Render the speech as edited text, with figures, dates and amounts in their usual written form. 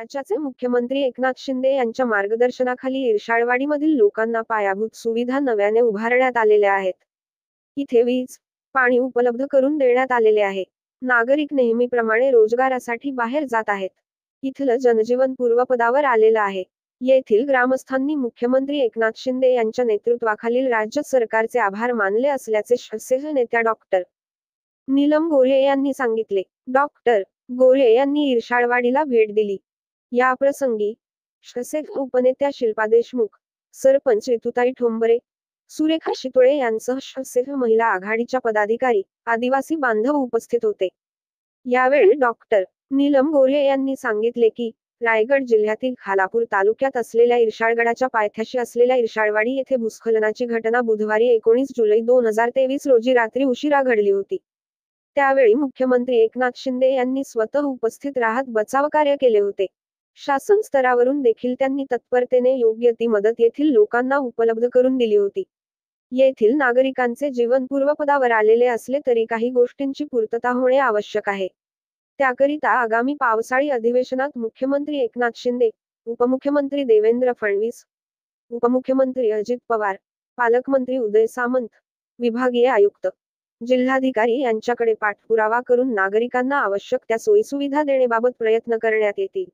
राज्याचे मुख्यमंत्री एकनाथ शिंदे यांच्या मार्गदर्शनाखाली इर्शाळवाडीमधील लोकांना पायाभूत सुविधा नव्याने उभारण्यात आलेल्या आहेत. इथे वीज, पाणी उपलब्ध करून देण्यात आलेले आहे. नागरिक नेहमीप्रमाणे रोजगारासाठी बाहेर जात आहेत. इथलं जनजीवन पूर्वपदावर आलेलं आहे. येथील ग्रामस्थांनी मुख्यमंत्री एकनाथ शिंदे यांच्या नेतृत्वाखालील राज्य सरकारचे आभार मानले असल्याचे शिवसेना नेत्या डॉक्टर. नीलम गोऱ्हे यांनी सांगितले. डॉक्टर. गोऱ्हे यांनी इर्शाळवाडीला भेट दिली. याप्रसंगी शिवसेना उपनेत्या शिल्पा देशमुख, सरपंच ऋतुताई ठोंबरे, सुरेखा शितोळे यांसह शिवसेना महिला आघाडीच्या पदाधिकारी, आदिवासी बांधव उपस्थित होते. यावेळी डॉक्टर. नीलम गोऱ्हे यांनी सांगितले की, रायगड जिल्ह्यातील खालापूर तालुक्यात असलेल्या इर्शाळगडाच्या पायथ्याशी असलेल्या इर्शाळवाडी येथे भूस्खलनाची घटना बुधवारी 19 जुलै 2023 रोजी रात्री उशिरा घडली होती. त्यावेळी मुख्यमंत्री एकनाथ शिंदे यांनी स्वतः उपस्थित राहत बचावकार्य केले होते. शासन स्तरावरून देखील त्यांनी तत्परतेने योग्य ती मदत येथील लोकांना उपलब्ध करून दिली होती. येथील नागरिकांचे जीवन पूर्वपदावर आलेले असले तरी काही गोष्टींची पूर्तता होणे आवश्यक आहे. त्याकरिता आगामी पावसाळी अधिवेशनात मुख्यमंत्री एकनाथ शिंदे, उपमुख्यमंत्री देवेंद्र फडणवीस, उपमुख्यमंत्री अजित पवार, पालकमंत्री उदय सामंत, विभागीय आयुक्त, जिल्हाधिकारी यांच्याकडे पाठपुरावा करून नागरिकांना आवश्यक त्या सोयीसुविधा देण्याबाबत प्रयत्न करण्यात येतील.